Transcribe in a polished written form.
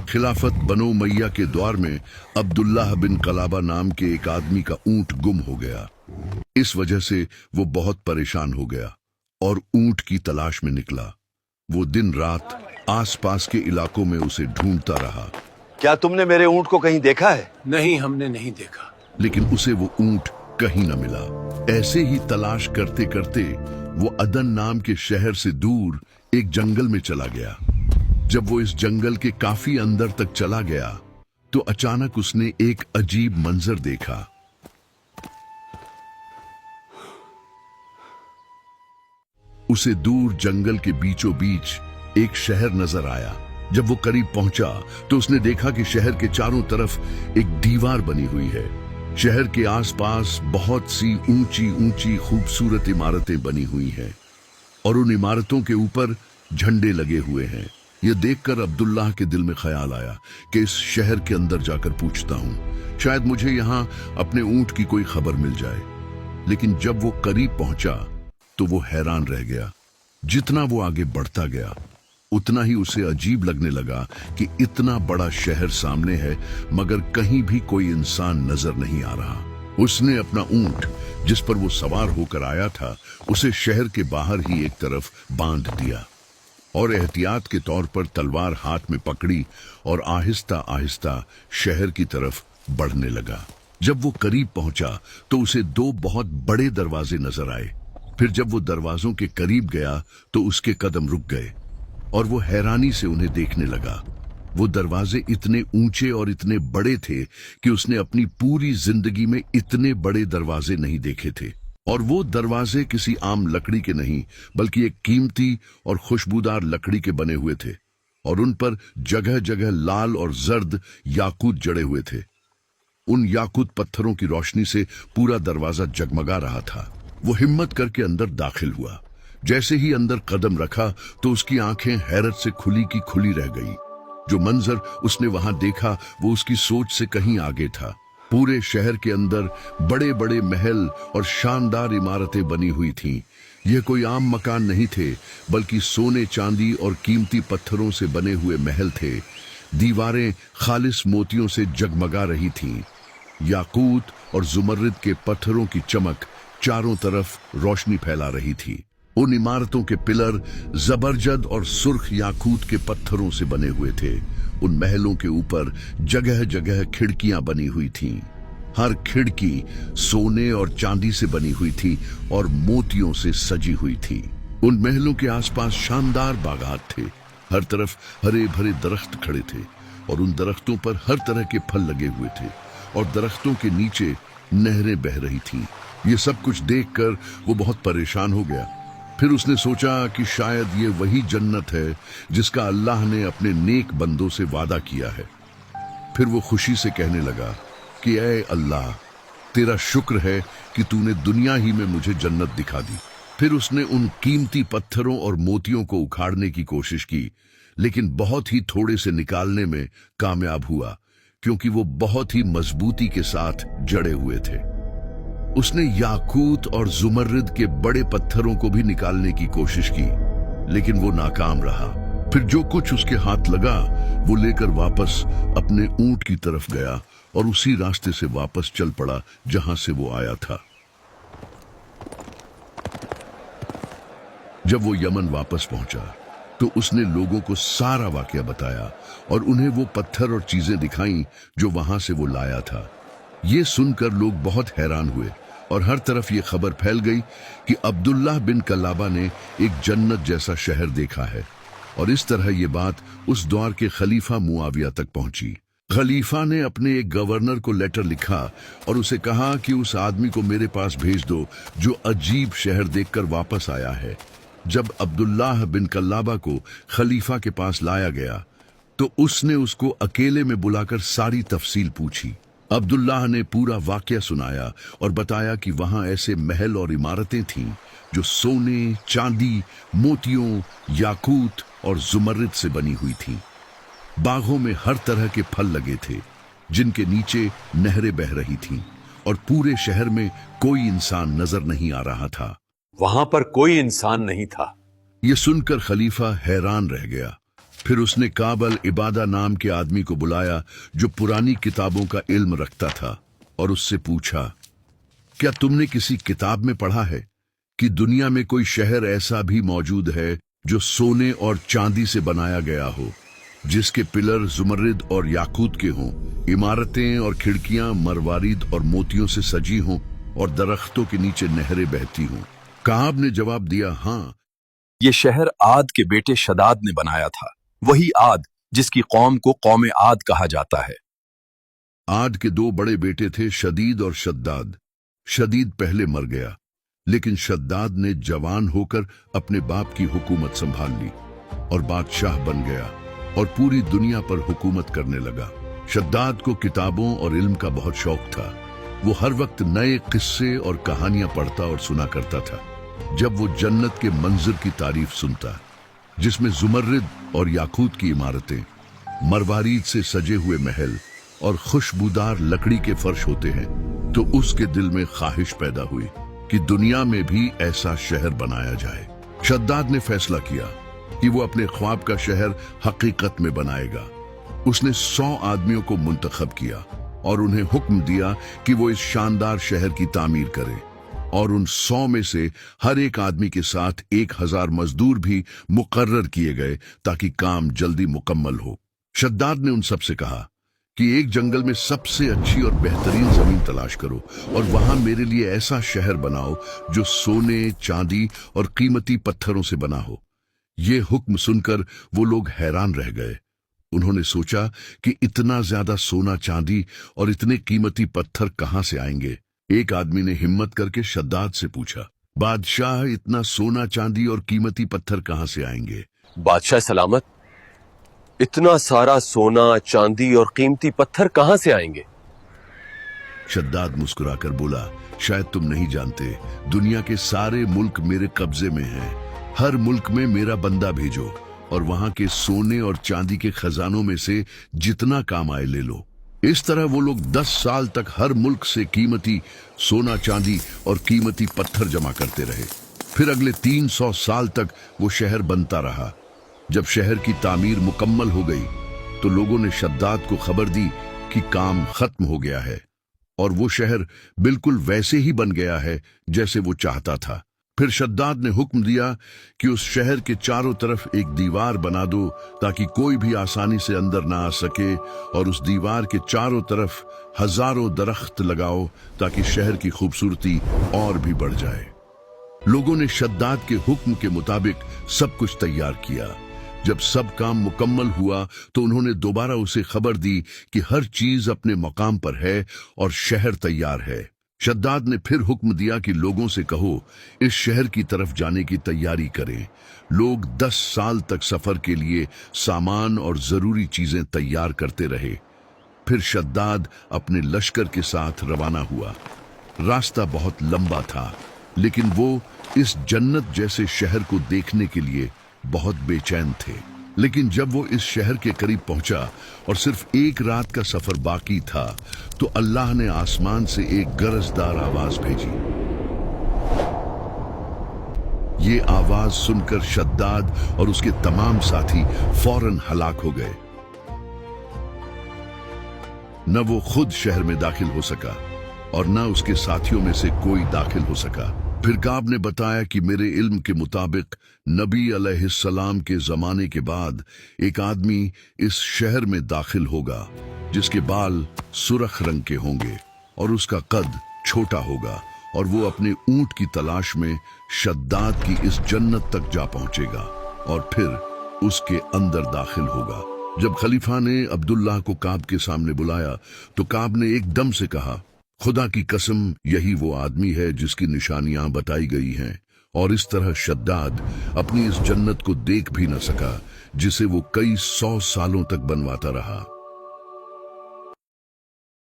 खिलाफत बनो मैया के द्वार में अब्दुल्लाह बिन कलाबा नाम के एक आदमी का ऊंट गुम हो गया। इस वजह से वो बहुत परेशान हो गया और ऊंट की तलाश में निकला। वो दिन रात आसपास के इलाकों में उसे ढूंढता रहा। क्या तुमने मेरे ऊंट को कहीं देखा है? नहीं, हमने नहीं देखा। लेकिन उसे वो ऊंट कहीं न मिला। ऐसे ही तलाश करते करते वो अदन नाम के शहर से दूर एक जंगल में चला गया। जब वो इस जंगल के काफी अंदर तक चला गया तो अचानक उसने एक अजीब मंजर देखा। उसे दूर जंगल के बीचों बीच एक शहर नजर आया। जब वो करीब पहुंचा तो उसने देखा कि शहर के चारों तरफ एक दीवार बनी हुई है। शहर के आसपास बहुत सी ऊंची ऊंची खूबसूरत इमारतें बनी हुई हैं और उन इमारतों के ऊपर झंडे लगे हुए हैं। यह देखकर अब्दुल्लाह के दिल में ख्याल आया कि इस शहर के अंदर जाकर पूछता हूं, शायद मुझे यहां अपने ऊंट की कोई खबर मिल जाए। लेकिन जब वो करीब पहुंचा तो वो हैरान रह गया। जितना वो आगे बढ़ता गया उतना ही उसे अजीब लगने लगा कि इतना बड़ा शहर सामने है मगर कहीं भी कोई इंसान नजर नहीं आ रहा। उसने अपना ऊंट जिस पर वो सवार होकर आया था उसे शहर के बाहर ही एक तरफ बांध दिया और एहतियात के तौर पर तलवार हाथ में पकड़ी और आहिस्ता आहिस्ता शहर की तरफ बढ़ने लगा। जब वो करीब पहुंचा तो उसे दो बहुत बड़े दरवाजे नजर आए। फिर जब वो दरवाजों के करीब गया तो उसके कदम रुक गए और वो हैरानी से उन्हें देखने लगा। वो दरवाजे इतने ऊंचे और इतने बड़े थे कि उसने अपनी पूरी जिंदगी में इतने बड़े दरवाजे नहीं देखे थे। और वो दरवाजे किसी आम लकड़ी के नहीं बल्कि एक कीमती और खुशबूदार लकड़ी के बने हुए थे और उन पर जगह जगह लाल और जर्द याकूत जड़े हुए थे। उन याकूत पत्थरों की रोशनी से पूरा दरवाजा जगमगा रहा था। वो हिम्मत करके अंदर दाखिल हुआ। जैसे ही अंदर कदम रखा तो उसकी आंखें हैरत से खुली की खुली रह गई। जो मंजर उसने वहां देखा वो उसकी सोच से कहीं आगे था। पूरे शहर के अंदर बड़े बड़े महल और शानदार इमारतें बनी हुई थीं। यह कोई आम मकान नहीं थे बल्कि सोने चांदी और कीमती पत्थरों से बने हुए महल थे। दीवारें खालिस मोतियों से जगमगा रही थीं। याकूत और जुमर्रिद के पत्थरों की चमक चारों तरफ रोशनी फैला रही थी। उन इमारतों के पिलर जबरजद और सुर्ख याकूत के पत्थरों से बने हुए थे। उन महलों के ऊपर जगह जगह खिड़कियां बनी हुई थीं। हर खिड़की सोने और चांदी से बनी हुई थी और मोतियों से सजी हुई थी। उन महलों के आसपास शानदार बागात थे। हर तरफ हरे भरे दरख्त खड़े थे और उन दरख्तों पर हर तरह के फल लगे हुए थे और दरख्तों के नीचे नहरें बह रही थीं। ये सब कुछ देखकर वो बहुत परेशान हो गया। फिर उसने सोचा कि शायद ये वही जन्नत है जिसका अल्लाह ने अपने नेक बंदों से वादा किया है। फिर वो खुशी से कहने लगा कि ऐ अल्लाह, तेरा शुक्र है कि तूने दुनिया ही में मुझे जन्नत दिखा दी। फिर उसने उन कीमती पत्थरों और मोतियों को उखाड़ने की कोशिश की लेकिन बहुत ही थोड़े से निकालने में कामयाब हुआ क्योंकि वो बहुत ही मजबूती के साथ जड़े हुए थे। उसने याकूत और जुमर्रिद के बड़े पत्थरों को भी निकालने की कोशिश की लेकिन वो नाकाम रहा। फिर जो कुछ उसके हाथ लगा वो लेकर वापस अपने ऊंट की तरफ गया और उसी रास्ते से वापस चल पड़ा जहां से वो आया था। जब वो यमन वापस पहुंचा तो उसने लोगों को सारा वाकया बताया और उन्हें वो पत्थर और चीजें दिखाईं जो वहां से वो लाया था। ये सुनकर लोग बहुत हैरान हुए और हर तरफ ये खबर फैल गई कि अब्दुल्लाह बिन कलाबा ने एक जन्नत जैसा शहर देखा है। और इस तरह ये बात उस दौर के खलीफा मुआविया तक पहुंची। खलीफा ने अपने एक गवर्नर को लेटर लिखा और उसे कहा कि उस आदमी को मेरे पास भेज दो जो अजीब शहर देखकर वापस आया है। जब अब्दुल्लाह बिन कलाबा को खलीफा के पास लाया गया तो उसने उसको अकेले में बुलाकर सारी तफसील पूछी। अब्दुल्लाह ने पूरा वाकया सुनाया और बताया कि वहां ऐसे महल और इमारतें थीं जो सोने, चांदी, मोतियों, याकूत और जुमर्रिद से बनी हुई थीं। बागों में हर तरह के फल लगे थे जिनके नीचे नहरें बह रही थीं और पूरे शहर में कोई इंसान नजर नहीं आ रहा था। वहां पर कोई इंसान नहीं था। ये सुनकर खलीफा हैरान रह गया। फिर उसने काब अल इबादा नाम के आदमी को बुलाया जो पुरानी किताबों का इल्म रखता था और उससे पूछा, क्या तुमने किसी किताब में पढ़ा है कि दुनिया में कोई शहर ऐसा भी मौजूद है जो सोने और चांदी से बनाया गया हो, जिसके पिलर जुमर्रिद और याकूत के हों, इमारतें और खिड़कियां मरवारीद और मोतियों से सजी हों और दरख्तों के नीचे नहरें बहती हों? काब ने जवाब दिया, हाँ, ये शहर आद के बेटे शदाद ने बनाया था, वही आद जिसकी कौम को कौम आद कहा जाता है। आद के दो बड़े बेटे थे, शदीद और शद्दाद। शदीद पहले मर गया, लेकिन शद्दाद ने जवान होकर अपने बाप की हुकूमत संभाल ली और बादशाह बन गया और पूरी दुनिया पर हुकूमत करने लगा। शद्दाद को किताबों और इल्म का बहुत शौक था। वो हर वक्त नए किस्से और कहानियां पढ़ता और सुना करता था। जब वो जन्नत के मंजर की तारीफ सुनता, जिसमें जुमर्रिद और याकूत की इमारतें, मरवारीद से सजे हुए महल और खुशबूदार लकड़ी के फर्श होते हैं, तो उसके दिल में ख्वाहिश पैदा हुई कि दुनिया में भी ऐसा शहर बनाया जाए। शद्दाद ने फैसला किया कि वो अपने ख्वाब का शहर हकीकत में बनाएगा। उसने 100 आदमियों को मुंतखब किया और उन्हें हुक्म दिया कि वो इस शानदार शहर की तामीर करें, और उन 100 में से हर एक आदमी के साथ 1000 मजदूर भी मुकर्रर किए गए ताकि काम जल्दी मुकम्मल हो। शद्दाद ने उन सब से कहा कि एक जंगल में सबसे अच्छी और बेहतरीन जमीन तलाश करो और वहां मेरे लिए ऐसा शहर बनाओ जो सोने, चांदी और कीमती पत्थरों से बना हो। ये हुक्म सुनकर वो लोग हैरान रह गए। उन्होंने सोचा कि इतना ज्यादा सोना, चांदी और इतने कीमती पत्थर कहां से आएंगे। एक आदमी ने हिम्मत करके शद्दाद से पूछा, बादशाह, इतना सोना, चांदी और कीमती पत्थर कहां से आएंगे? बादशाह सलामत, इतना सारा सोना, चांदी और कीमती पत्थर कहां से आएंगे? शद्दाद मुस्कुराकर बोला, शायद तुम नहीं जानते, दुनिया के सारे मुल्क मेरे कब्जे में हैं। हर मुल्क में मेरा बंदा भेजो और वहां के सोने और चांदी के खजानों में से जितना काम आए ले लो। इस तरह वो लोग 10 साल तक हर मुल्क से कीमती सोना, चांदी और कीमती पत्थर जमा करते रहे। फिर अगले 300 साल तक वो शहर बनता रहा। जब शहर की तामीर मुकम्मल हो गई तो लोगों ने शद्दाद को खबर दी कि काम खत्म हो गया है और वो शहर बिल्कुल वैसे ही बन गया है जैसे वो चाहता था। फिर शद्दाद ने हुक्म दिया कि उस शहर के चारों तरफ एक दीवार बना दो ताकि कोई भी आसानी से अंदर ना आ सके, और उस दीवार के चारों तरफ हजारों दरख्त लगाओ ताकि शहर की खूबसूरती और भी बढ़ जाए। लोगों ने शद्दाद के हुक्म के मुताबिक सब कुछ तैयार किया। जब सब काम मुकम्मल हुआ तो उन्होंने दोबारा उसे खबर दी कि हर चीज अपने मकाम पर है और शहर तैयार है। शद्दाद ने फिर हुक्म दिया कि लोगों से कहो, इस शहर की तरफ जाने की तैयारी करें। लोग 10 साल तक सफर के लिए सामान और जरूरी चीजें तैयार करते रहे। फिर शद्दाद अपने लश्कर के साथ रवाना हुआ। रास्ता बहुत लंबा था, लेकिन वो इस जन्नत जैसे शहर को देखने के लिए बहुत बेचैन थे। लेकिन जब वो इस शहर के करीब पहुंचा और सिर्फ एक रात का सफर बाकी था तो अल्लाह ने आसमान से एक गरजदार आवाज भेजी। ये आवाज सुनकर शद्दाद और उसके तमाम साथी फौरन हलाक हो गए। न वो खुद शहर में दाखिल हो सका और न उसके साथियों में से कोई दाखिल हो सका। फिर काब ने बताया कि मेरे इल्म के मुताबिक नबी अलैहिस्सलाम के जमाने के बाद एक आदमी इस शहर में दाखिल होगा जिसके बाल सुर्ख रंग के होंगे और उसका कद छोटा होगा, और वो अपने ऊंट की तलाश में शद्दाद की इस जन्नत तक जा पहुंचेगा और फिर उसके अंदर दाखिल होगा। जब खलीफा ने अब्दुल्लाह को काब के सामने बुलाया तो काब ने एकदम से कहा, खुदा की कसम, यही वो आदमी है जिसकी निशानियां बताई गई हैं। और इस तरह शद्दाद अपनी इस जन्नत को देख भी न सका जिसे वो कई 100 सालों तक बनवाता रहा।